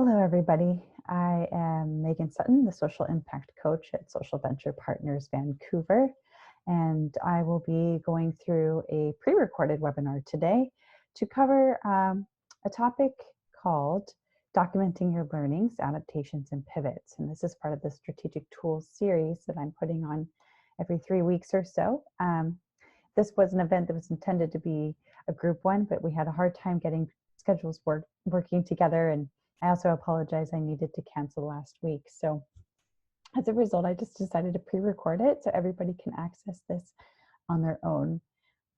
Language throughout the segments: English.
Hello, everybody. I am Meagan Sutton, the Social Impact Coach at Social Venture Partners Vancouver, and I will be going through a pre-recorded webinar today to cover a topic called Documenting Your Learnings, Adaptations, and Pivots. And this is part of the Strategic Tools series that I'm putting on every 3 weeks or so. This was an event that was intended to be a group one, but we had a hard time getting schedules working together, and I also apologize, I needed to cancel last week. So as a result, I just decided to pre-record it so everybody can access this on their own.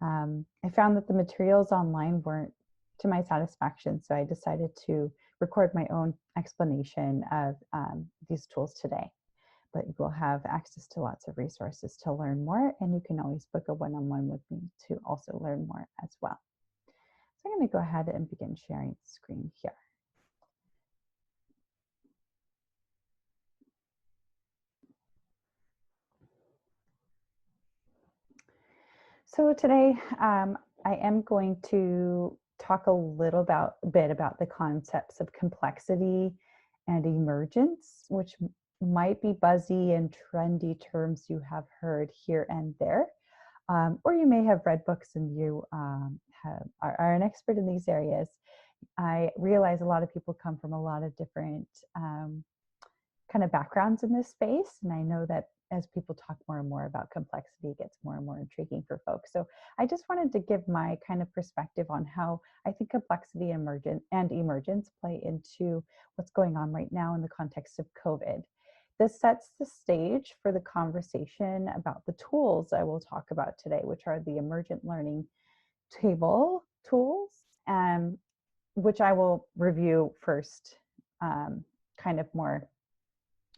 I found that the materials online weren't to my satisfaction, so I decided to record my own explanation of these tools today. But you will have access to lots of resources to learn more, and you can always book a one-on-one with me to also learn more as well. So I'm going to go ahead and begin sharing the screen here. So today I am going to talk a little bit about the concepts of complexity and emergence, which might be buzzy and trendy terms you have heard here and there. Or you may have read books and you are an expert in these areas. I realize a lot of people come from a lot of different kind of backgrounds in this space, and I know that as people talk more and more about complexity, it gets more and more intriguing for folks. So I just wanted to give my kind of perspective on how I think complexity and emergence play into what's going on right now in the context of COVID. This sets the stage for the conversation about the tools I will talk about today, which are the Emergent Learning Table tools, which I will review first, kind of more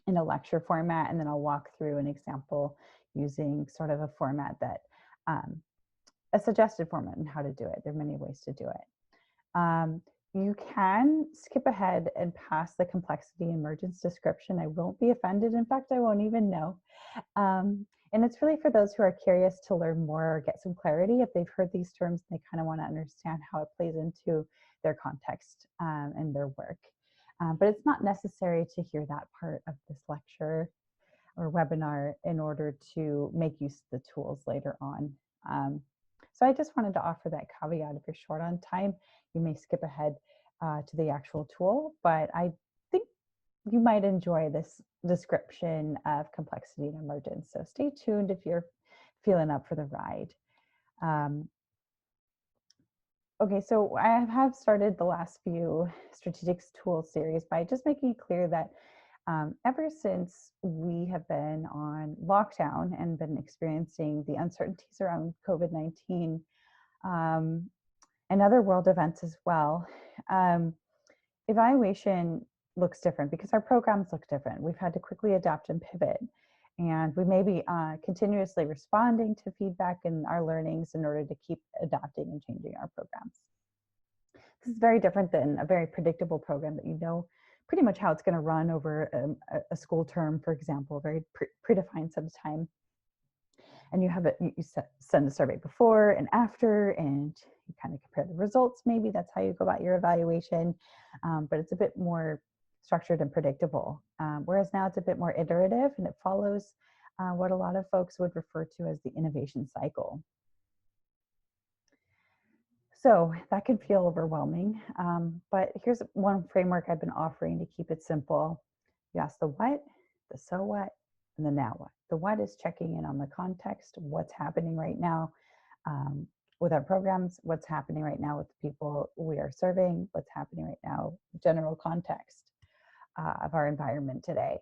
in a lecture format, and then I'll walk through an example using sort of a format that, a suggested format and how to do it. There are many ways to do it. You can skip ahead and pass the complexity emergence description. I won't be offended. In fact, I won't even know. And it's really for those who are curious to learn more or get some clarity if they've heard these terms and they kind of want to understand how it plays into their context and their work. But it's not necessary to hear that part of this lecture or webinar in order to make use of the tools later on. So I just wanted to offer that caveat. If you're short on time, you may skip ahead to the actual tool, but I think you might enjoy this description of complexity and emergence. So stay tuned if you're feeling up for the ride. Okay, so I have started the last few strategic tools series by just making it clear that ever since we have been on lockdown and been experiencing the uncertainties around COVID-19 and other world events as well, evaluation looks different because our programs look different. We've had to quickly adapt and pivot, and we may be continuously responding to feedback and our learnings in order to keep adapting and changing our programs. This is very different than a very predictable program that you know pretty much how it's going to run over a school term, for example, a very predefined set of time. And you have it, you send a survey before and after, and you kind of compare the results. Maybe that's how you go about your evaluation, but it's a bit more structured and predictable. Whereas now it's a bit more iterative, and it follows what a lot of folks would refer to as the innovation cycle. So that can feel overwhelming, but here's one framework I've been offering to keep it simple. You ask the what, the so what, and the now what. The what is checking in on the context, what's happening right now with our programs, what's happening right now with the people we are serving, what's happening right now, general context of our environment today.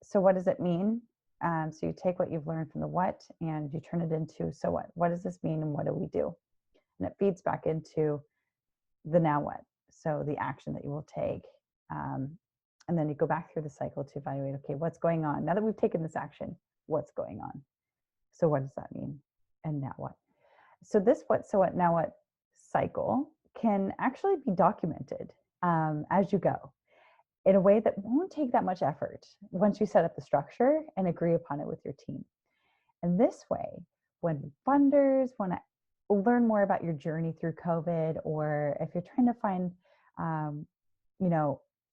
So what does it mean? So you take what you've learned from the what and you turn it into so what. What does this mean and what do we do? And it feeds back into the now what, so the action that you will take. And then you go back through the cycle to evaluate, okay, what's going on? Now that we've taken this action, what's going on? So what does that mean? And now what? So this what, so what, now what cycle can actually be documented as you go in a way that won't take that much effort once you set up the structure and agree upon it with your team. And this way, when funders want to learn more about your journey through COVID, or if you're trying to find,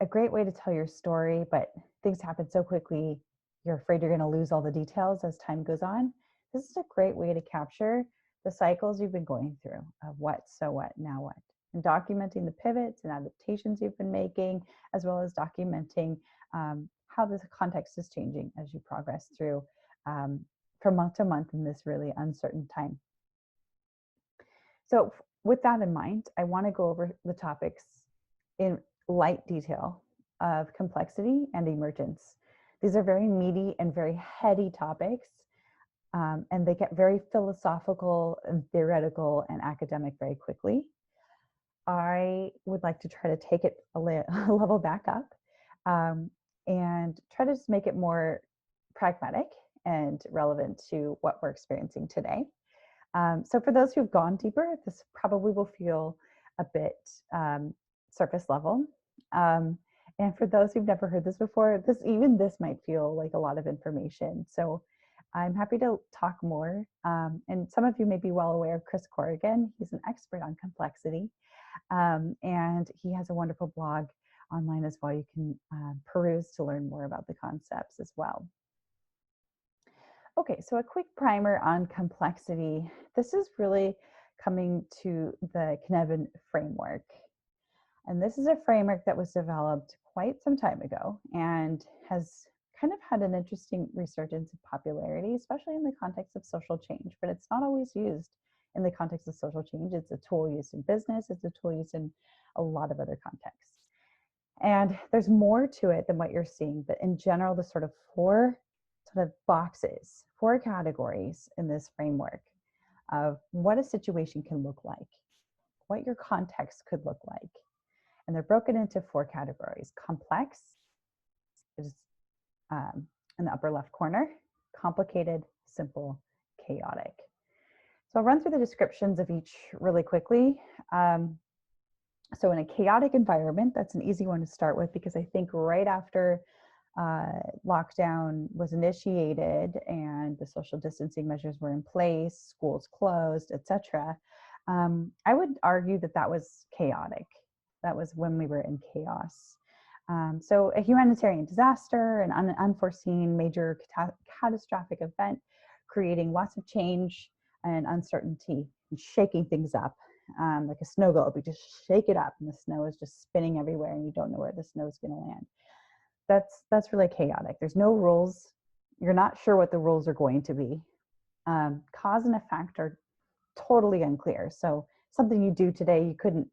a great way to tell your story, but things happen so quickly, you're afraid you're going to lose all the details as time goes on. This is a great way to capture the cycles you've been going through of what, so what, now what, and documenting the pivots and adaptations you've been making, as well as documenting how the context is changing as you progress through from month to month in this really uncertain time. So with that in mind, I want to go over the topics in light detail of complexity and emergence. These are very meaty and very heady topics, and they get very philosophical and theoretical and academic very quickly. I would like to try to take it a level back up and try to just make it more pragmatic and relevant to what we're experiencing today. So for those who've gone deeper, this probably will feel a bit surface level. And for those who've never heard this before, this might feel like a lot of information. So I'm happy to talk more. And some of you may be well aware of Chris Corrigan. He's an expert on complexity. And he has a wonderful blog online as well. You can peruse to learn more about the concepts as well. Okay, so a quick primer on complexity. This is really coming to the Cynefin framework. And this is a framework that was developed quite some time ago and has kind of had an interesting resurgence of popularity, especially in the context of social change, but it's not always used in the context of social change. It's a tool used in business, it's a tool used in a lot of other contexts. And there's more to it than what you're seeing, but in general, the sort of four boxes, four categories in this framework of what a situation can look like, what your context could look like. And they're broken into four categories. Complex is in the upper left corner, complicated, simple, chaotic. So I'll run through the descriptions of each really quickly. So in a chaotic environment, that's an easy one to start with because I think right after lockdown was initiated and the social distancing measures were in place, schools closed, etc. I would argue that that was chaotic. That was when we were in chaos. So a humanitarian disaster, an unforeseen major catastrophic event, creating lots of change and uncertainty and shaking things up. Like a snow globe, you just shake it up and the snow is just spinning everywhere and you don't know where the snow is going to land. That's really chaotic. There's no rules. You're not sure what the rules are going to be. Cause and effect are totally unclear. So something you do today, you couldn't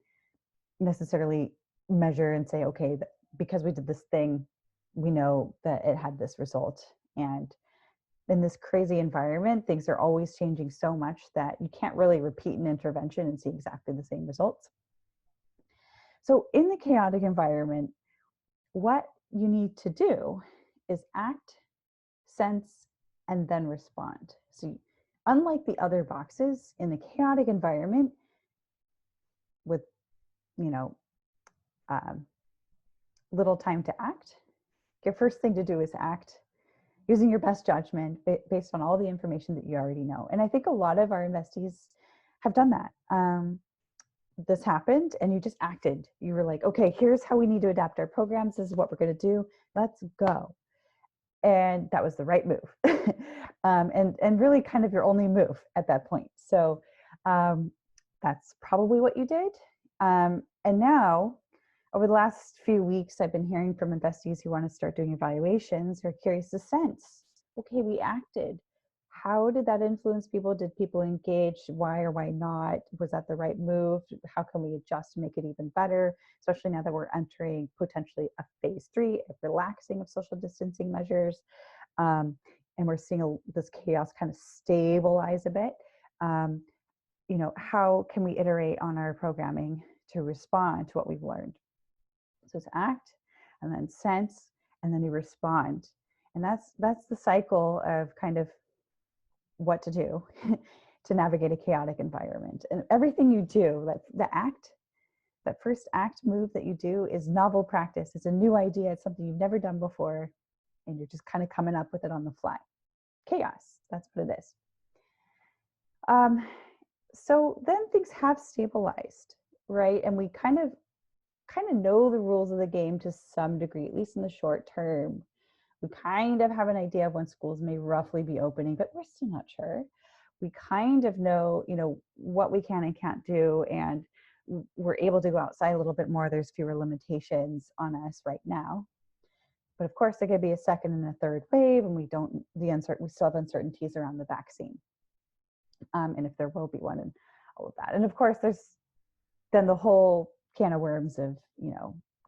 necessarily measure and say, okay, because we did this thing, we know that it had this result. And in this crazy environment, things are always changing so much that you can't really repeat an intervention and see exactly the same results. So in the chaotic environment, what you need to do is act, sense, and then respond. So unlike the other boxes, in the chaotic environment with, little time to act, your first thing to do is act using your best judgment based on all the information that you already know. And I think a lot of our investees have done that. This happened and you just acted. You were like, okay, here's how we need to adapt our programs. This is what we're going to do. Let's go. And that was the right move. and really kind of your only move at that point. So that's probably what you did. And now, over the last few weeks, I've been hearing from investees who want to start doing evaluations who are curious to sense, okay, we acted. How did that influence people? Did people engage? Why or why not? Was that the right move? How can we adjust to make it even better? Especially now that we're entering potentially a phase 3 of relaxing of social distancing measures. And we're seeing this chaos kind of stabilize a bit. How can we iterate on our programming to respond to what we've learned? So it's act, and then sense, and then you respond. And that's the cycle of kind of what to do to navigate a chaotic environment. And everything you do, that first act move that you do is novel practice. It's a new idea. It's something you've never done before. And you're just kind of coming up with it on the fly. Chaos, that's what it is. So then things have stabilized, right? And we kind of kind of know the rules of the game to some degree, at least in the short term. We kind of have an idea of when schools may roughly be opening, but we're still not sure. We kind of know, what we can and can't do, and we're able to go outside a little bit more. There's fewer limitations on us right now. But of course, there could be a second and a third wave, and we still have uncertainties around the vaccine, and if there will be one, and all of that. And of course, there's then the whole can of worms of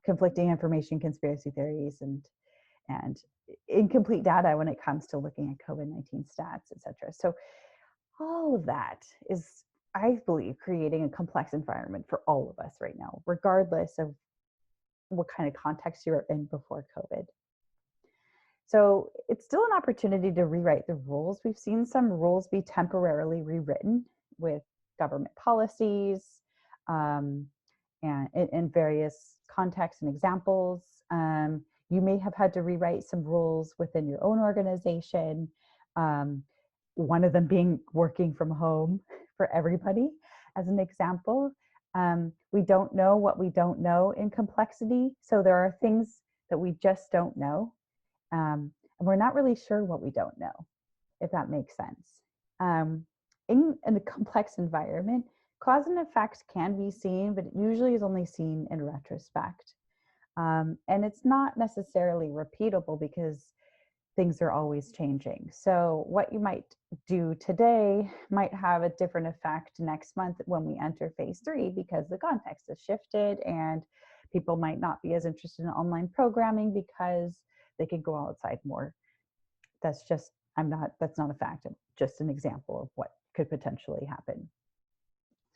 conflicting information, conspiracy theories, and incomplete data when it comes to looking at COVID-19 stats, et cetera. So all of that is, I believe, creating a complex environment for all of us right now, regardless of what kind of context you were in before COVID. So it's still an opportunity to rewrite the rules. We've seen some rules be temporarily rewritten with government policies, and in various contexts and examples. You may have had to rewrite some rules within your own organization. One of them being working from home for everybody, as an example. We don't know what we don't know in complexity. So there are things that we just don't know. And we're not really sure what we don't know, if that makes sense. In a complex environment, cause and effect can be seen, but it usually is only seen in retrospect. And it's not necessarily repeatable because things are always changing. So what you might do today might have a different effect next month when we enter phase 3, because the context has shifted and people might not be as interested in online programming because they could go outside more. That's not a fact. It's just an example of what could potentially happen.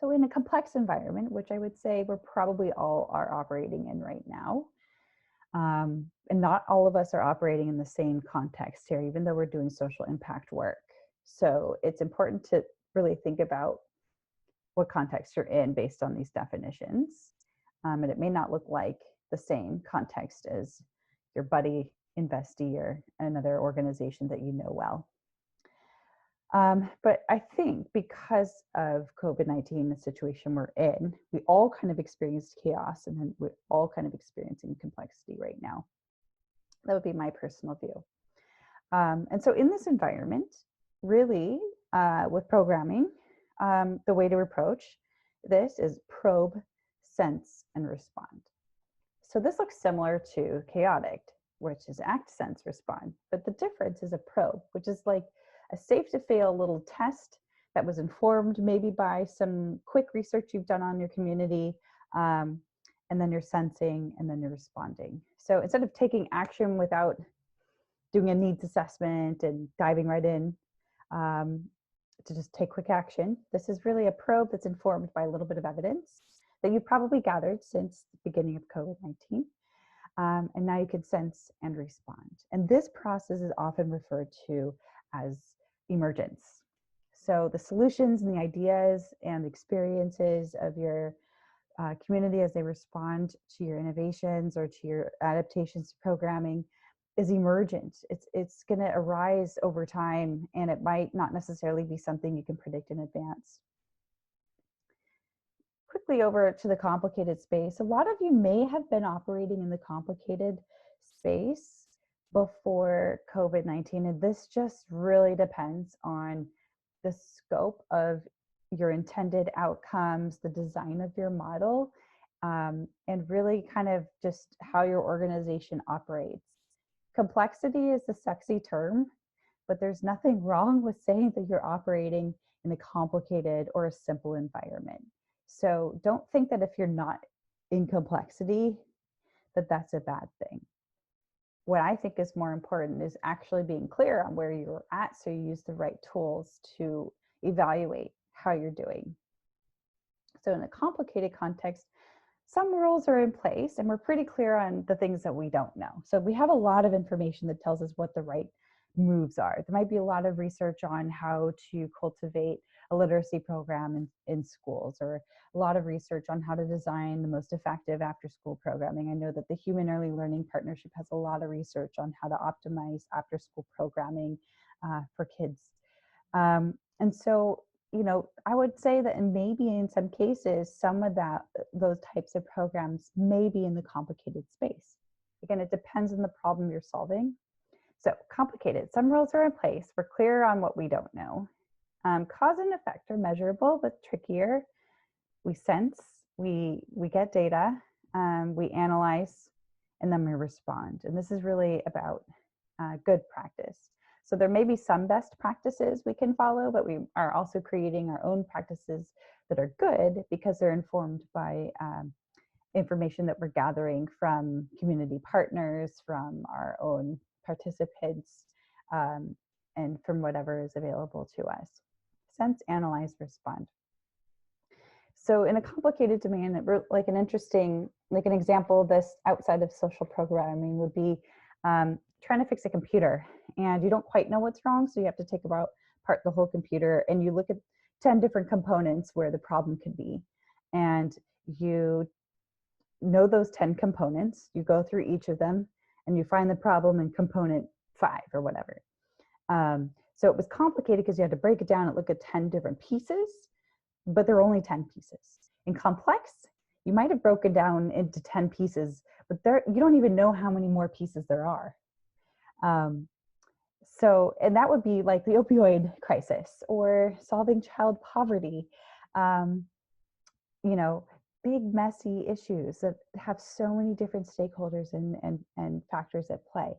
So in a complex environment, which I would say we're probably all are operating in right now, and not all of us are operating in the same context here, even though we're doing social impact work. So it's important to really think about what context you're in based on these definitions. And it may not look like the same context as your buddy, investee, or another organization that you know well. But I think because of COVID-19, the situation we're in, we all kind of experienced chaos, and then we're all kind of experiencing complexity right now. That would be my personal view. And so in this environment, really, with programming, the way to approach this is probe, sense, and respond. So this looks similar to chaotic, which is act, sense, respond. But the difference is a probe, which is like a safe to fail little test that was informed maybe by some quick research you've done on your community, and then you're sensing, and then you're responding. So instead of taking action without doing a needs assessment and diving right in to just take quick action, this is really a probe that's informed by a little bit of evidence that you've probably gathered since the beginning of COVID-19. And now you can sense and respond. And this process is often referred to as emergence. So the solutions and the ideas and the experiences of your community as they respond to your innovations or to your adaptations to programming is emergent. It's going to arise over time, and it might not necessarily be something you can predict in advance. Quickly over to the complicated space. A lot of you may have been operating in the complicated space before COVID-19, and this just really depends on the scope of your intended outcomes, the design of your model, and really kind of just how your organization operates. Complexity is a sexy term, but there's nothing wrong with saying that you're operating in a complicated or a simple environment. So don't think that if you're not in complexity, that that's a bad thing. What I think is more important is actually being clear on where you're at, so you use the right tools to evaluate how you're doing. So in a complicated context, some rules are in place, and we're pretty clear on the things that we don't know. So we have a lot of information that tells us what the right moves are. There might be a lot of research on how to cultivate a literacy program in schools, or a lot of research on how to design the most effective after-school programming. I know that the Human Early Learning Partnership has a lot of research on how to optimize after-school programming for kids. And so I would say that maybe in some cases, some of those types of programs may be in the complicated space. Again, it depends on the problem you're solving. So complicated, some rules are in place. We're clear on what we don't know. Cause and effect are measurable, but trickier. We sense, we get data, we analyze, and then we respond. And this is really about good practice. So there may be some best practices we can follow, but we are also creating our own practices that are good because they're informed by information that we're gathering from community partners, from our own participants, and from whatever is available to us. Sense, analyze, respond. So in a complicated domain, like an example of this outside of social programming would be trying to fix a computer and you don't quite know what's wrong. So you have to take apart the whole computer and you look at 10 different components where the problem could be. And you know those 10 components, you go through each of them and you find the problem in component 5 or whatever. So it was complicated because you had to break it down and look at 10 different pieces, but there are only 10 pieces. In complex, you might have broken down into 10 pieces, but you don't even know how many more pieces there are. And that would be like the opioid crisis or solving child poverty, big messy issues that have so many different stakeholders and factors at play.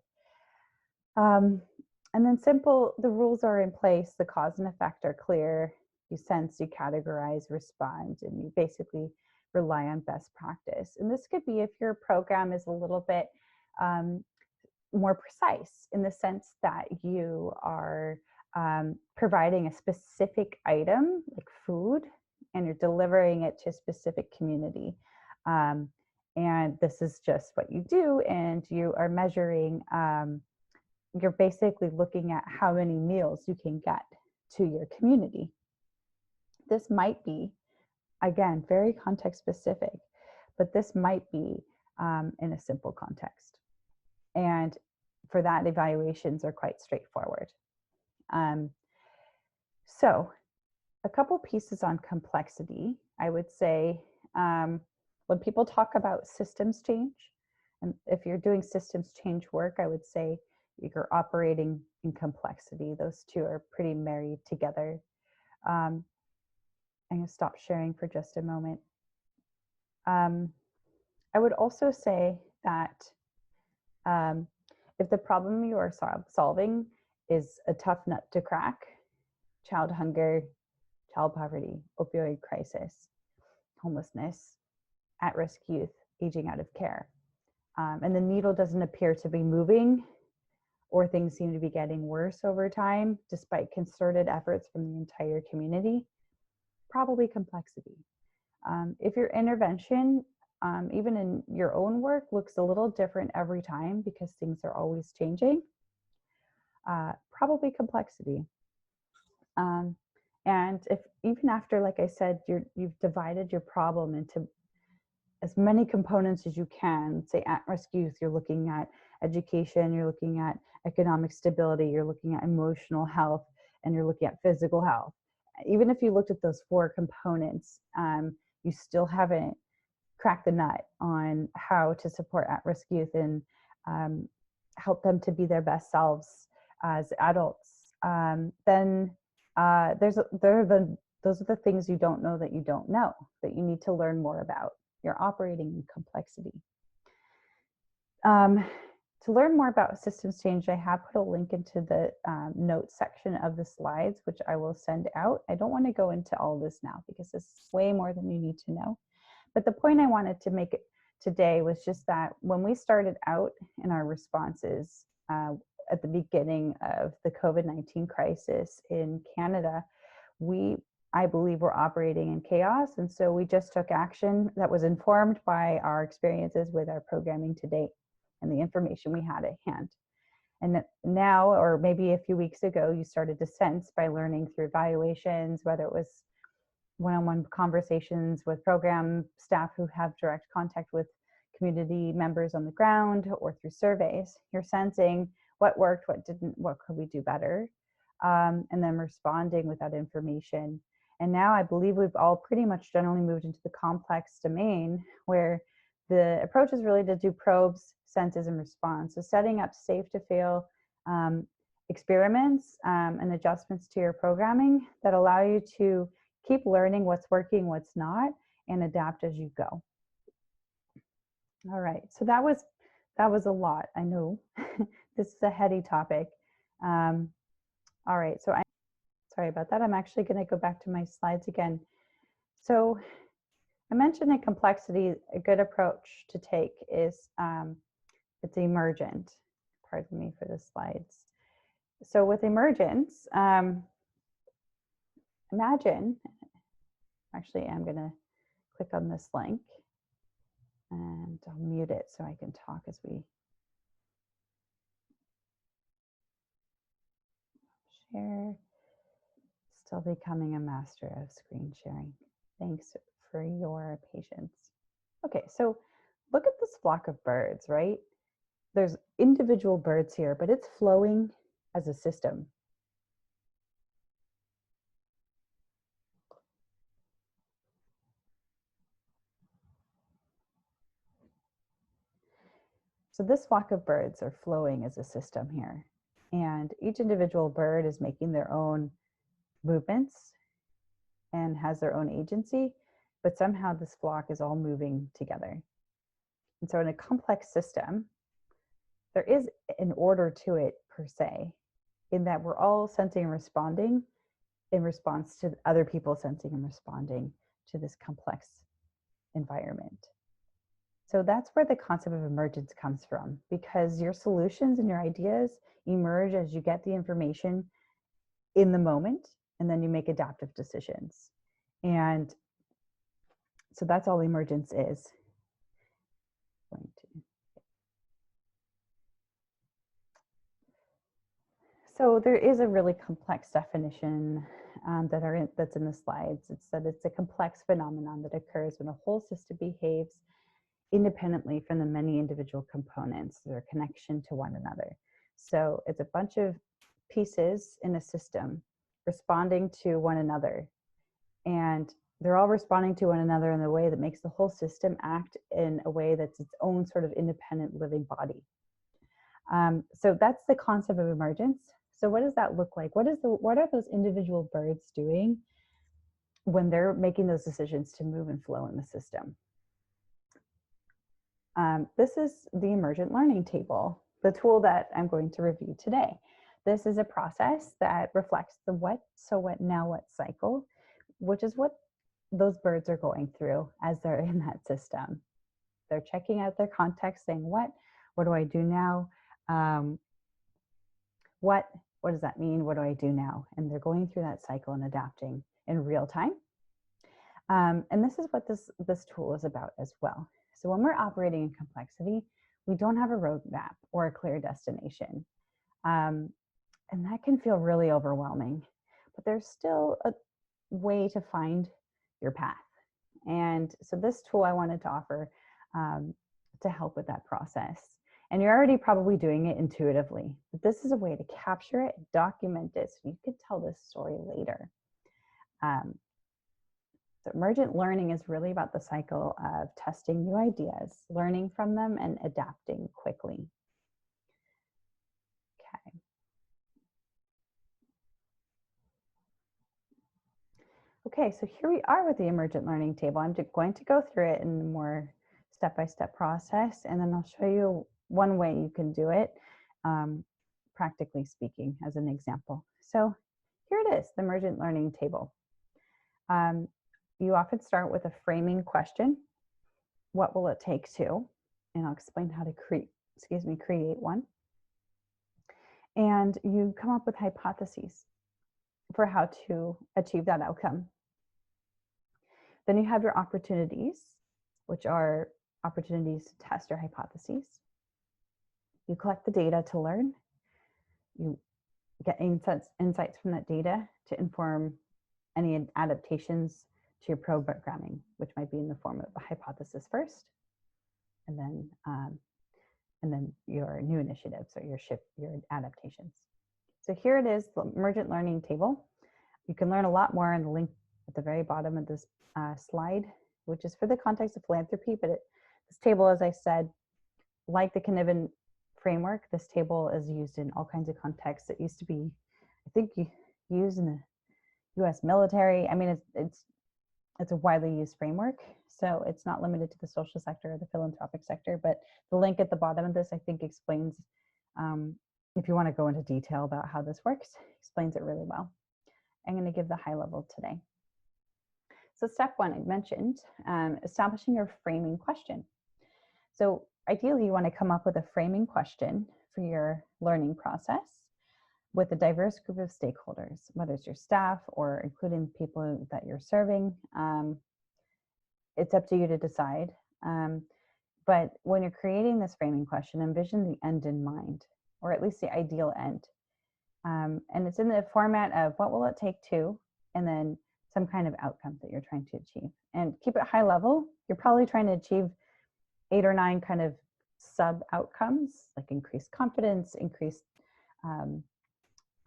And then simple, the rules are in place, the cause and effect are clear, you sense, you categorize, respond, and you basically rely on best practice. And this could be if your program is a little bit more precise in the sense that you are providing a specific item like food and you're delivering it to a specific community. And this is just what you do, and you are measuring, you're basically looking at how many meals you can get to your community. This might be, again, very context specific, but this might be in a simple context. And for that, evaluations are quite straightforward. So a couple pieces on complexity, I would say, when people talk about systems change, and if you're doing systems change work, I would say you're operating in complexity. Those two are pretty married together. I'm going to stop sharing for just a moment. I would also say that if the problem you are solving is a tough nut to crack, child hunger, child poverty, opioid crisis, homelessness, at-risk youth, aging out of care, and the needle doesn't appear to be moving, or things seem to be getting worse over time, despite concerted efforts from the entire community, probably complexity. If your intervention, even in your own work, looks a little different every time because things are always changing, probably complexity. And if even after, like I said, you've divided your problem into as many components as you can, say at-risk youth, you're looking at education, you're looking at economic stability, you're looking at emotional health, and you're looking at physical health. Even if you looked at those 4 components, you still haven't cracked the nut on how to support at-risk youth and help them to be their best selves as adults. Then those are the things you don't know that you don't know, that you need to learn more about. You're operating in complexity. To learn more about systems change, I have put a link into the notes section of the slides, which I will send out. I don't want to go into all this now because this is way more than you need to know. But the point I wanted to make today was just that when we started out in our responses at the beginning of the COVID-19 crisis in Canada, I believe we're operating in chaos. And so we just took action that was informed by our experiences with our programming to date and the information we had at hand. And now, or maybe a few weeks ago, you started to sense by learning through evaluations, whether it was one-on-one conversations with program staff who have direct contact with community members on the ground, or through surveys, you're sensing what worked, what didn't, what could we do better, and then responding with that information And now I believe we've all pretty much generally moved into the complex domain, where the approach is really to do probes, senses, and response. So setting up safe to fail experiments and adjustments to your programming that allow you to keep learning what's working, what's not, and adapt as you go. All right, so that was a lot, I know. This is a heady topic. All right, so sorry about that. I'm actually going to go back to my slides again. So I mentioned in complexity, a good approach to take is it's emergent. Pardon me for the slides. So with emergence, imagine, actually I'm going to click on this link and I'll mute it so I can talk as we share. Still becoming a master of screen sharing. Thanks for your patience. Okay, so look at this flock of birds, right? There's individual birds here, but it's flowing as a system. So this flock of birds are flowing as a system here. And each individual bird is making their own movements and has their own agency, but somehow this flock is all moving together. And so in a complex system, there is an order to it per se, in that we're all sensing and responding in response to other people sensing and responding to this complex environment. So that's where the concept of emergence comes from, because your solutions and your ideas emerge as you get the information in the moment, and then you make adaptive decisions. And so that's all emergence is. So there is a really complex definition that's in the slides. It's that it's a complex phenomenon that occurs when a whole system behaves independently from the many individual components, their connection to one another. So it's a bunch of pieces in a system responding to one another. And they're all responding to one another in a way that makes the whole system act in a way that's its own sort of independent living body. So that's the concept of emergence. So what does that look like? What are those individual birds doing when they're making those decisions to move and flow in the system? This is the Emergent Learning Table, the tool that I'm going to review today. This is a process that reflects the what, so what, now what cycle, which is what those birds are going through as they're in that system. They're checking out their context, saying, what do I do now? What does that mean? What do I do now? And they're going through that cycle and adapting in real time. And this is what this tool is about as well. So when we're operating in complexity, we don't have a roadmap or a clear destination. And that can feel really overwhelming, but there's still a way to find your path. And so this tool I wanted to offer to help with that process. And you're already probably doing it intuitively, but this is a way to capture it, document it, so you could tell this story later. So emergent learning is really about the cycle of testing new ideas, learning from them, and adapting quickly. Okay. Okay, so here we are with the Emergent Learning Table. I'm going to go through it in a more step-by-step process, and then I'll show you one way you can do it, practically speaking, as an example. So here it is, the Emergent Learning Table. You often start with a framing question. What will it take to? And I'll explain how to create one. And you come up with hypotheses for how to achieve that outcome. Then you have your opportunities, which are opportunities to test your hypotheses. You collect the data to learn. You get insights from that data to inform any adaptations to your programming, which might be in the form of a hypothesis first, and then your new initiatives or your adaptations. So here it is, the Emergent Learning Table. You can learn a lot more in the link at the very bottom of this slide, which is for the context of philanthropy. But this table, as I said, like the Cynefin framework, this table is used in all kinds of contexts. It used to be, I think, used in the U.S. military. I mean, it's a widely used framework, so it's not limited to the social sector or the philanthropic sector. But the link at the bottom of this, I think, explains, if you want to go into detail about how this works, explains it really well. I'm going to give the high level today. So step one, I mentioned, establishing your framing question. So ideally, you want to come up with a framing question for your learning process with a diverse group of stakeholders, whether it's your staff or including people that you're serving. It's up to you to decide. But when you're creating this framing question, envision the end in mind, or at least the ideal end. And it's in the format of what will it take to, and then some kind of outcome that you're trying to achieve. And keep it high level. You're probably trying to achieve 8 or 9 kind of sub outcomes, like increased confidence, increased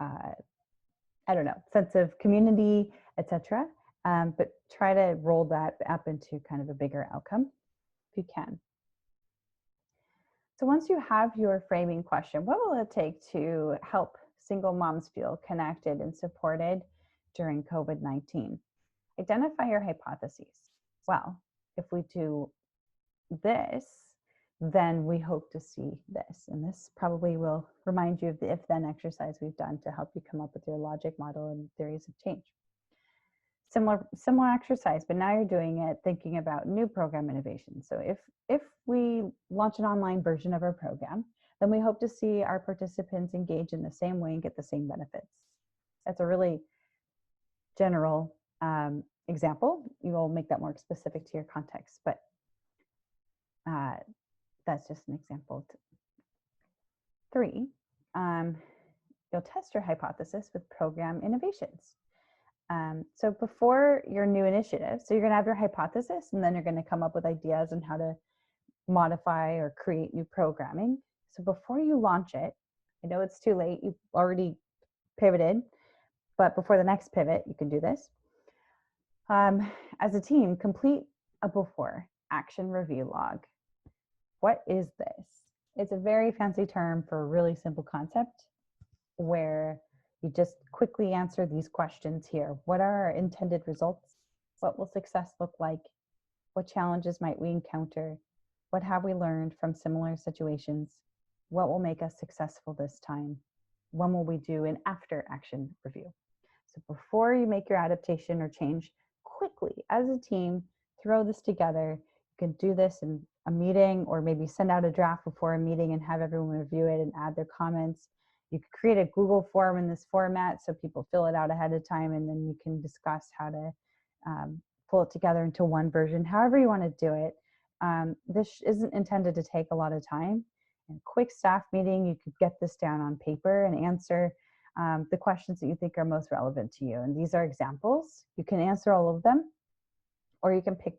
I don't know, sense of community, etc. But try to roll that up into kind of a bigger outcome if you can. So once you have your framing question, what will it take to help single moms feel connected and supported during COVID-19? Identify your hypotheses. Well, if we do this, then we hope to see this. And this probably will remind you of the if-then exercise we've done to help you come up with your logic model and theories of change. Similar exercise, but now you're doing it thinking about new program innovation. So if we launch an online version of our program, then we hope to see our participants engage in the same way and get the same benefits. That's a really general example. You will make that more specific to your context, but that's just an example. 3, you'll test your hypothesis with program innovations. So before your new initiative, so you're going to have your hypothesis, and then you're going to come up with ideas on how to modify or create new programming. So before you launch it, I know it's too late, you've already pivoted, but before the next pivot, you can do this. As a team, complete a before action review log. What is this? It's a very fancy term for a really simple concept where you just quickly answer these questions here. What are our intended results? What will success look like? What challenges might we encounter? What have we learned from similar situations? What will make us successful this time? When will we do an after action review? So before you make your adaptation or change, quickly as a team, throw this together. You can do this in a meeting, or maybe send out a draft before a meeting and have everyone review it and add their comments. You could create a Google form in this format so people fill it out ahead of time, and then you can discuss how to pull it together into one version, however you want to do it. This isn't intended to take a lot of time. In a quick staff meeting, you could get this down on paper and answer the questions that you think are most relevant to you. And these are examples. You can answer all of them, or you can pick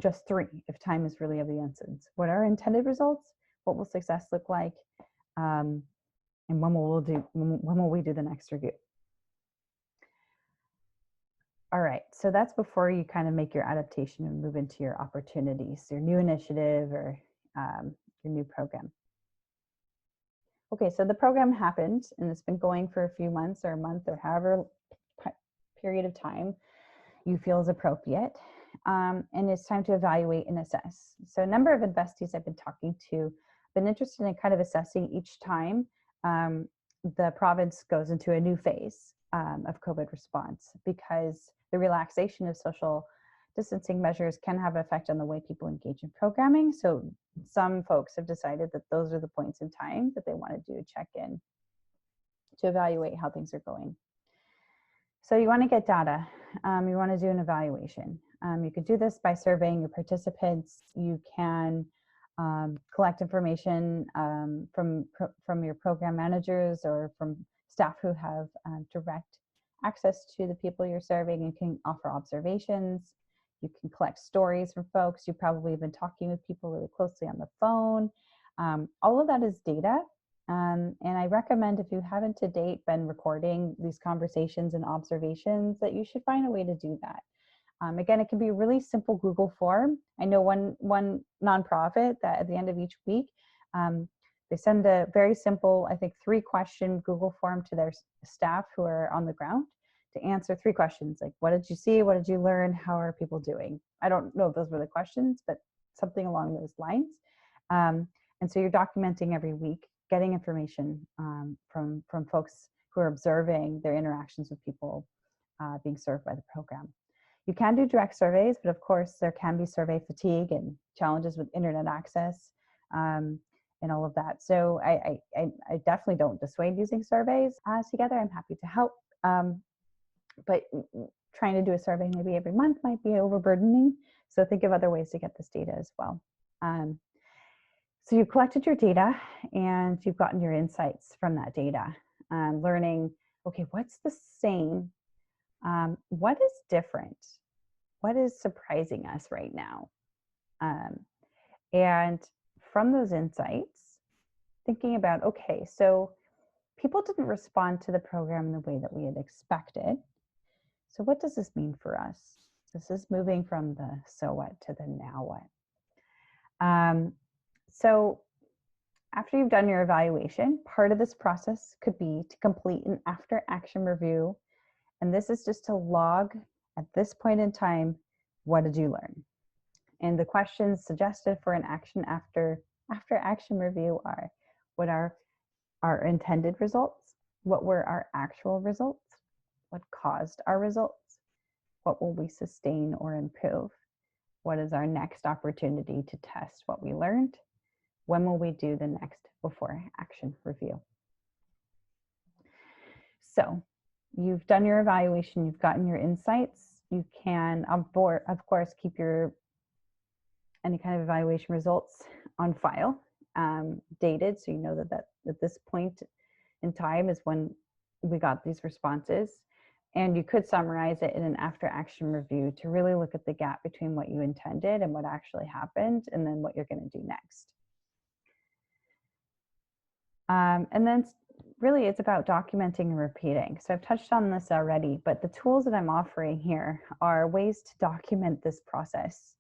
just 3 if time is really of the essence. What are intended results? What will success look like? And when will we do the next review? All right, so that's before you kind of make your adaptation and move into your opportunities, your new initiative or your new program. Okay, so the program happened and it's been going for a few months or a month or however period of time you feel is appropriate. And it's time to evaluate and assess. So a number of investees I've been talking to have been interested in kind of assessing each time the province goes into a new phase of COVID response, because the relaxation of social distancing measures can have an effect on the way people engage in programming. So some folks have decided that those are the points in time that they want to do a check-in to evaluate how things are going. So you want to get data. You want to do an evaluation. You could do this by surveying your participants. You can collect information from your program managers or from staff who have direct access to the people you're serving and can offer observations. You can collect stories from folks. You probably have been talking with people really closely on the phone. All of that is data And I recommend, if you haven't to date been recording these conversations and observations, that you should find a way to do that. Again, it can be a really simple Google form. I know one nonprofit that at the end of each week, they send a very simple, I think, 3-question Google form to their staff who are on the ground to answer 3 questions, like, what did you see? What did you learn? How are people doing? I don't know if those were the questions, but something along those lines. And so you're documenting every week, getting information from folks who are observing their interactions with people being served by the program. You can do direct surveys, but of course there can be survey fatigue and challenges with internet access and all of that. So I definitely don't dissuade using surveys together. I'm happy to help. But trying to do a survey maybe every month might be overburdening. So think of other ways to get this data as well. So you've collected your data and you've gotten your insights from that data, learning, okay, what's the same? What is different? What is surprising us right now? And from those insights, thinking about, okay, so people didn't respond to the program in the way that we had expected. So what does this mean for us? This is moving from the so what to the now what. So after you've done your evaluation, part of this process could be to complete an after action review. And this is just to log at this point in time, what did you learn? And the questions suggested for an action after action review are, what are our intended results? What were our actual results? What caused our results? What will we sustain or improve? What is our next opportunity to test what we learned? When will we do the next before action review? So you've done your evaluation, you've gotten your insights. You can, of course, keep any kind of evaluation results on file, dated, so you know that at this point in time is when we got these responses. And you could summarize it in an after action review to really look at the gap between what you intended and what actually happened, and then what you're going to do next. And then really it's about documenting and repeating. So I've touched on this already, but the tools that I'm offering here are ways to document this process.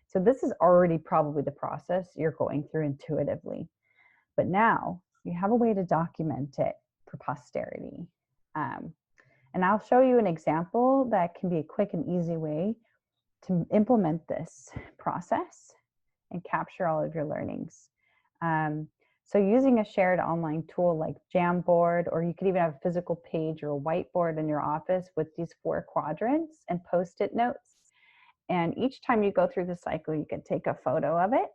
So this is already probably the process you're going through intuitively, but now you have a way to document it for posterity. And I'll show you an example that can be a quick and easy way to implement this process and capture all of your learnings. So using a shared online tool like Jamboard, or you could even have a physical page or a whiteboard in your office with these 4 quadrants and Post-it notes. And each time you go through the cycle, you can take a photo of it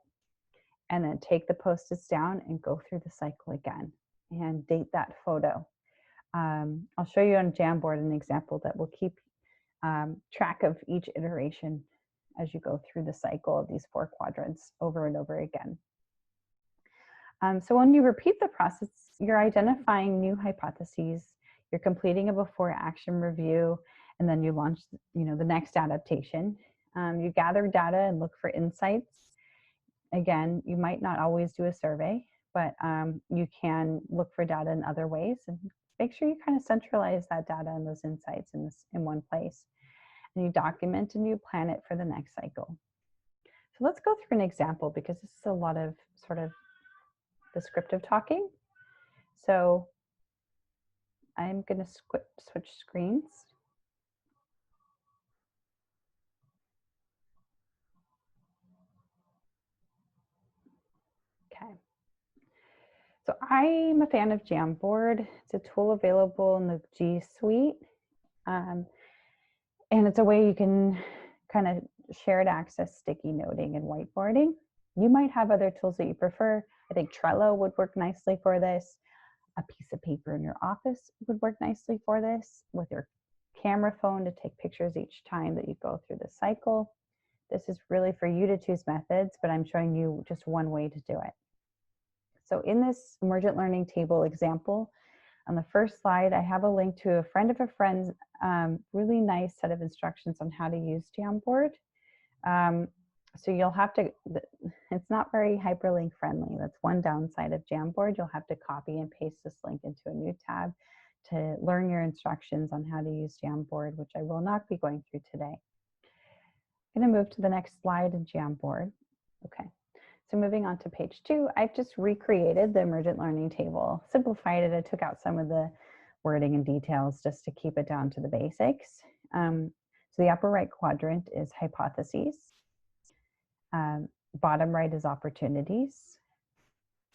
and then take the Post-its down and go through the cycle again and date that photo. I'll show you on Jamboard an example that will keep track of each iteration as you go through the cycle of these 4 quadrants over and over again. So when you repeat the process, you're identifying new hypotheses, you're completing a before action review, and then you launch, the next adaptation. You gather data and look for insights. Again, you might not always do a survey, but you can look for data in other ways, and make sure you kind of centralize that data and those insights in one place. And you document and you plan it for the next cycle. So let's go through an example, because this is a lot of sort of descriptive talking. So I'm going to switch screens. Okay. So I'm a fan of Jamboard. It's a tool available in the G Suite. And it's a way you can kind of shared access sticky noting and whiteboarding. You might have other tools that you prefer. I think Trello would work nicely for this. A piece of paper in your office would work nicely for this, with your camera phone to take pictures each time that you go through the cycle. This is really for you to choose methods, but I'm showing you just one way to do it. So in this emergent learning table example, on the first slide, I have a link to a friend of a friend's really nice set of instructions on how to use Jamboard. So you'll have to, it's not very hyperlink friendly. That's one downside of Jamboard. You'll have to copy and paste this link into a new tab to learn your instructions on how to use Jamboard, which I will not be going through today. I'm going to move to the next slide in Jamboard. Okay, so moving on to page 2, I've just recreated the Emergent Learning Table, simplified it. I took out some of the wording and details just to keep it down to the basics. So the upper right quadrant is hypotheses. Bottom right is opportunities.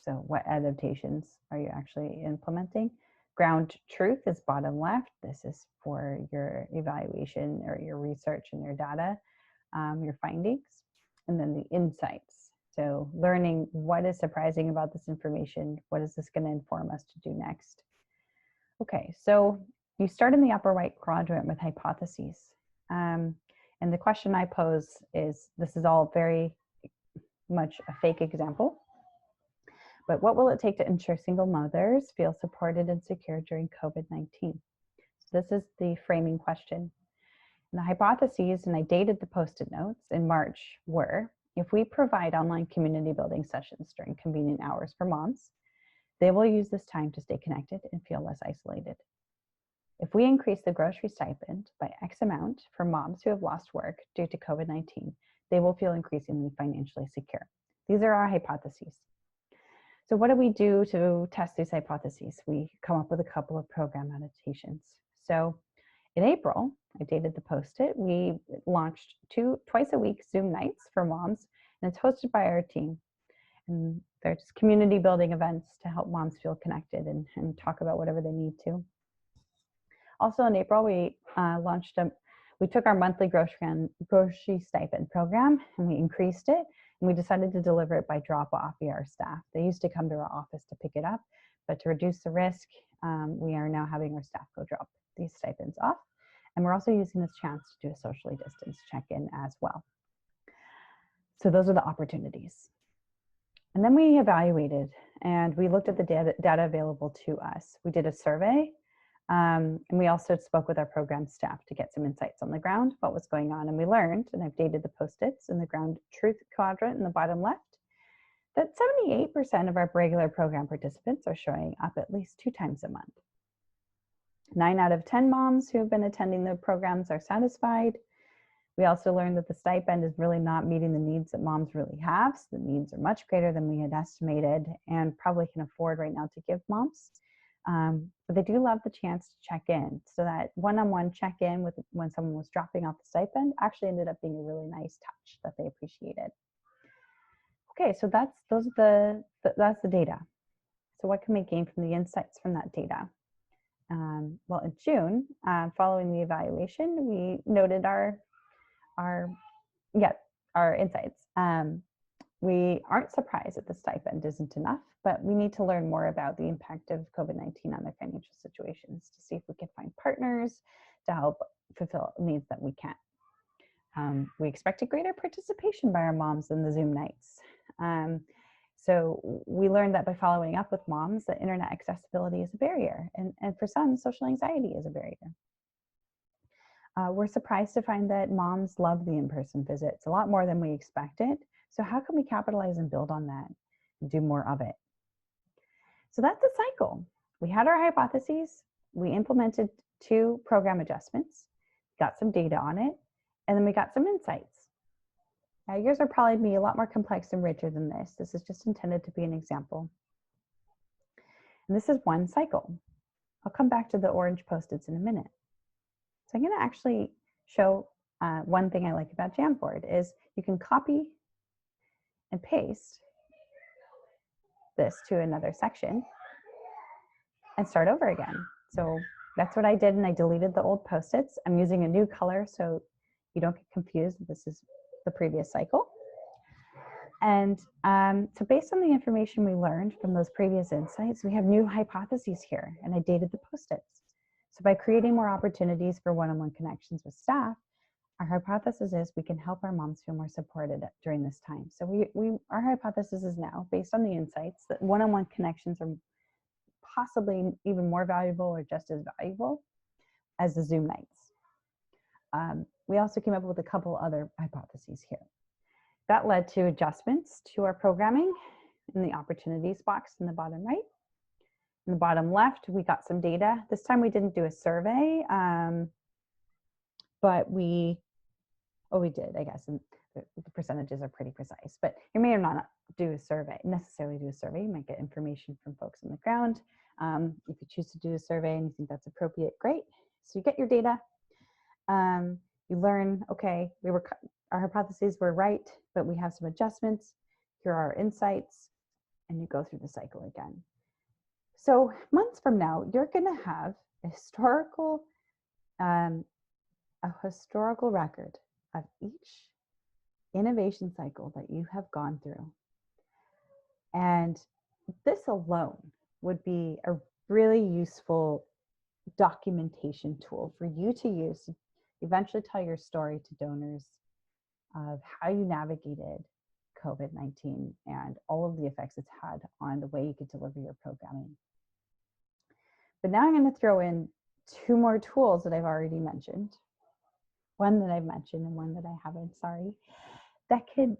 So what adaptations are you actually implementing? Ground truth is bottom left. This is for your evaluation or your research and your data, your findings. And then the insights. So learning what is surprising about this information. What is this going to inform us to do next? Okay, so you start in the upper right quadrant with hypotheses. And the question I pose is, this is all very much a fake example, but what will it take to ensure single mothers feel supported and secure during COVID-19? So this is the framing question. And the hypotheses, and I dated the Post-it notes in March, were, if we provide online community building sessions during convenient hours for moms, they will use this time to stay connected and feel less isolated. If we increase the grocery stipend by X amount for moms who have lost work due to COVID-19, they will feel increasingly financially secure. These are our hypotheses. So what do we do to test these hypotheses? We come up with a couple of program adaptations. So in April, I dated the Post-it, we launched twice a week Zoom nights for moms, and it's hosted by our team. And they're just community building events to help moms feel connected and talk about whatever they need to. Also in April, we we took our monthly grocery stipend program and we increased it, and we decided to deliver it by drop off via our staff. They used to come to our office to pick it up, but to reduce the risk, we are now having our staff go drop these stipends off. And we're also using this chance to do a socially distanced check-in as well. So those are the opportunities. And then we evaluated and we looked at the data available to us. We did a survey, and we also spoke with our program staff to get some insights on the ground, what was going on. And we learned, and I've dated the Post-its in the ground truth quadrant in the bottom left, that 78% of our regular program participants are showing up at least 2 times a month. 9 out of 10 moms who have been attending the programs are satisfied. We also learned that the stipend is really not meeting the needs that moms really have. So the needs are much greater than we had estimated and probably can afford right now to give moms. But they do love the chance to check in. So that one-on-one check-in when someone was dropping off the stipend actually ended up being a really nice touch that they appreciated. Okay, so that's the data. So what can we gain from the insights from that data? Well, in June, following the evaluation, we noted our insights. We aren't surprised that the stipend isn't enough, but we need to learn more about the impact of COVID-19 on their financial situations to see if we can find partners to help fulfill needs that we can't. We expected greater participation by our moms in the Zoom nights. So we learned that by following up with moms, that internet accessibility is a barrier, and for some, social anxiety is a barrier. We're surprised to find that moms love the in-person visits a lot more than we expected. So how can we capitalize and build on that and do more of it? So that's a cycle. We had our hypotheses, we implemented 2 program adjustments, got some data on it, and then we got some insights. Now, yours are probably be a lot more complex and richer than this. This is just intended to be an example. And this is one cycle. I'll come back to the orange Post-its in a minute. So I'm going to actually show one thing I like about Jamboard is you can copy and paste this to another section and start over again. So that's what I did, and I deleted the old Post-its. I'm using a new color so you don't get confused. This is the previous cycle. And so based on the information we learned from those previous insights, we have new hypotheses here, and I dated the Post-its. So by creating more opportunities for one-on-one connections with staff, our hypothesis is we can help our moms feel more supported during this time. So our hypothesis is now, based on the insights, that one-on-one connections are possibly even more valuable or just as valuable as the Zoom nights. We also came up with a couple other hypotheses here. that led to adjustments to our programming in the opportunities box in the bottom right. In the bottom left, we got some data. This time we didn't do a survey, but we did, I guess, and the percentages are pretty precise, but you may or not necessarily do a survey. You might get information from folks on the ground. If you choose to do a survey and you think that's appropriate, great. So you get your data. You learn, okay, our hypotheses were right, but we have some adjustments. Here are our insights, and you go through the cycle again. So months from now, you're going to have a historical record of each innovation cycle that you have gone through. And this alone would be a really useful documentation tool for you to use to eventually tell your story to donors of how you navigated COVID-19 and all of the effects it's had on the way you could deliver your programming. But now I'm going to throw in two more tools that I've already mentioned. One that I've mentioned and one that I haven't, sorry, that could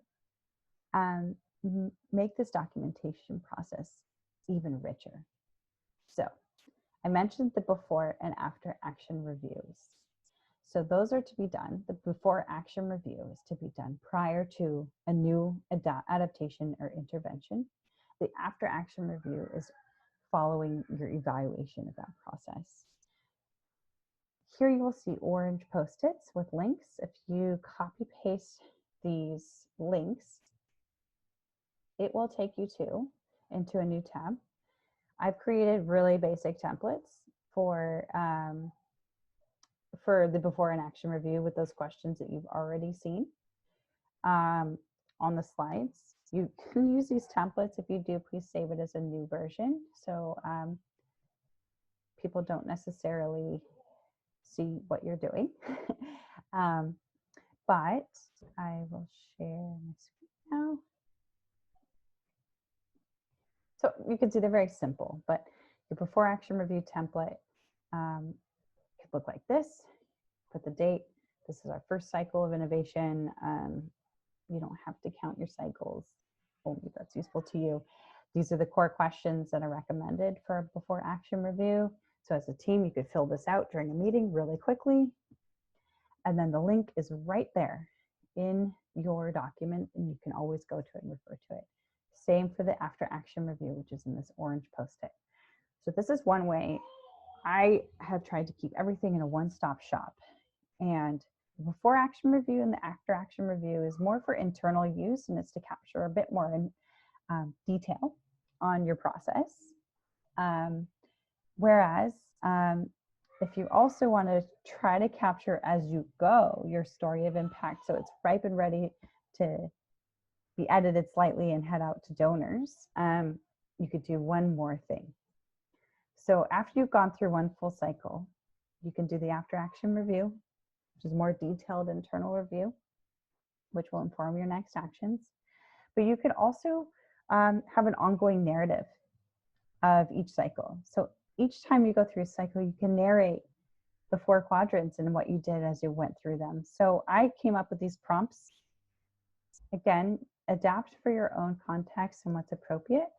make this documentation process even richer. So I mentioned the before and after action reviews. So those are to be done. The before action review is to be done prior to a new adaptation or intervention. The after action review is following your evaluation of that process. Here you will see orange Post-its with links. If you copy paste these links, it will take you into a new tab. I've created really basic templates for the before and action review with those questions that you've already seen on the slides. You can use these templates. If you do, please save it as a new version, so people don't necessarily see what you're doing. But I will share my screen now. So you can see they're very simple, but your before action review template could look like this. Put the date. This is our first cycle of innovation. You don't have to count your cycles, only if that's useful to you. These are the core questions that are recommended for a before action review. So as a team, you could fill this out during a meeting really quickly. And then the link is right there in your document, and you can always go to it and refer to it. Same for the after action review, which is in this orange Post-it. So this is one way I have tried to keep everything in a one-stop shop. And the before action review and the after action review is more for internal use, and it's to capture a bit more in detail on your process. Whereas if you also want to try to capture as you go your story of impact, so it's ripe and ready to be edited slightly and head out to donors, you could do one more thing. So after you've gone through one full cycle, you can do the after action review, which is more detailed internal review, which will inform your next actions. But you could also have an ongoing narrative of each cycle. So each time you go through a cycle, you can narrate the 4 quadrants and what you did as you went through them. So I came up with these prompts. Again, adapt for your own context and what's appropriate.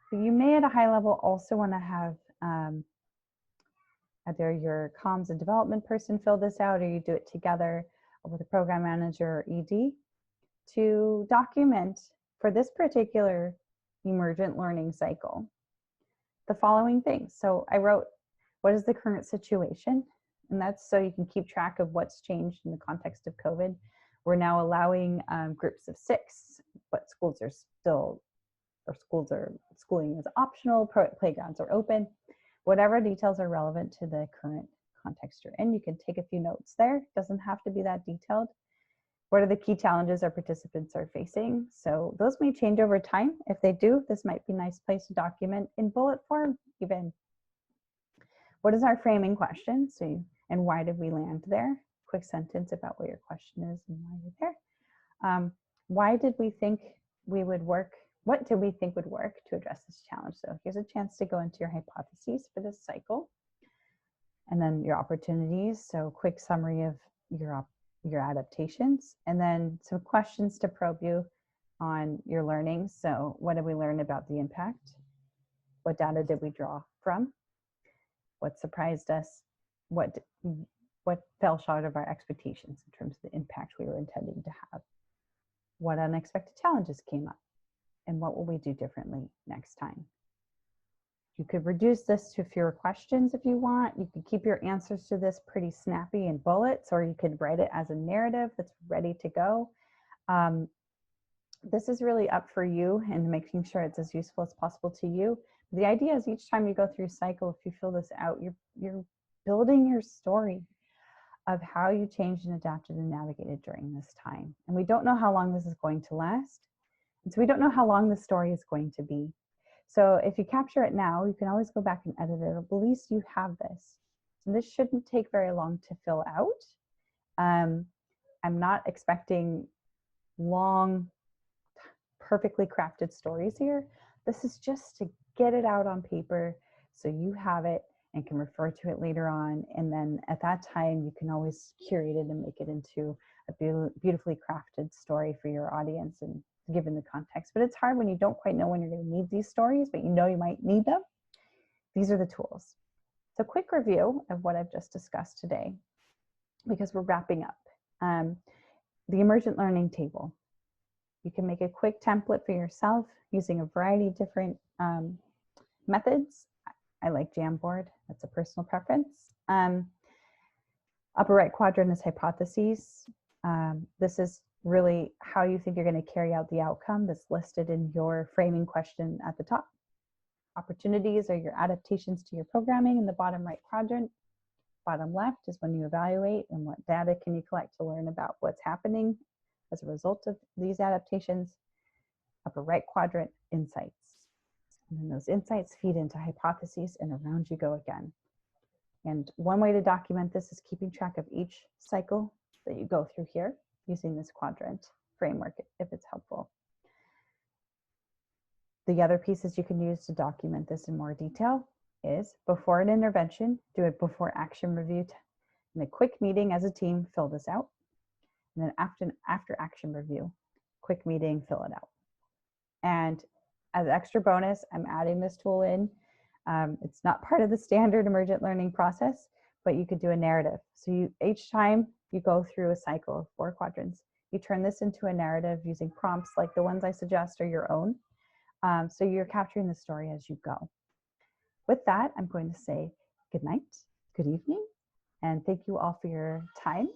But you may at a high level also want to have either your comms and development person fill this out, or you do it together with a program manager or ED to document for this particular emergent learning cycle the following things. So I wrote, what is the current situation? And that's so you can keep track of what's changed in the context of COVID. We're now allowing groups of 6, but schools are still, schooling is optional, playgrounds are open. Whatever details are relevant to the current context you're in, you can take a few notes there. It doesn't have to be that detailed. What are the key challenges our participants are facing? So those may change over time. If they do, this might be a nice place to document in bullet form even. What is our framing question? And why did we land there? Quick sentence about what your question is and why you're there. Why did we think we would work? What did we think would work to address this challenge? So here's a chance to go into your hypotheses for this cycle. And then your opportunities. So quick summary of your your adaptations, and then some questions to probe you on your learning. So what did we learn about the impact? What data did we draw from? What surprised us? What fell short of our expectations in terms of the impact we were intending to have? What unexpected challenges came up? And what will we do differently next time? You could reduce this to fewer questions if you want. You could keep your answers to this pretty snappy in bullets, or you could write it as a narrative that's ready to go. This is really up for you and making sure it's as useful as possible to you. The idea is each time you go through a cycle, if you fill this out, you're building your story of how you changed and adapted and navigated during this time. And we don't know how long this is going to last. And so we don't know how long the story is going to be. So if you capture it now, you can always go back and edit it. At least you have this. And this shouldn't take very long to fill out. I'm not expecting long, perfectly crafted stories here. This is just to get it out on paper so you have it and can refer to it later on. And then at that time, you can always curate it and make it into a beautifully crafted story for your audience and given the context. But it's hard when you don't quite know when you're going to need these stories, but you know you might need them. These are the tools. So quick review of what I've just discussed today, because we're wrapping up. The Emergent Learning Table. You can make a quick template for yourself using a variety of different methods. I like Jamboard, that's a personal preference. Upper right quadrant is hypotheses. This is really how you think you're going to carry out the outcome that's listed in your framing question at the top. Opportunities are your adaptations to your programming in the bottom right quadrant. Bottom left is when you evaluate and what data can you collect to learn about what's happening as a result of these adaptations. Upper right quadrant, insights. And then those insights feed into hypotheses and around you go again. And one way to document this is keeping track of each cycle that you go through here using this quadrant framework if it's helpful. The other pieces you can use to document this in more detail is before an intervention, do a before action review. In a quick meeting as a team, fill this out. And then after action review, quick meeting, fill it out. And as extra bonus, I'm adding this tool in. It's not part of the standard emergent learning process, but you could do a narrative. So each time you go through a cycle of 4 quadrants, you turn this into a narrative using prompts like the ones I suggest are your own. So you're capturing the story as you go. With that, I'm going to say good night, good evening, and thank you all for your time.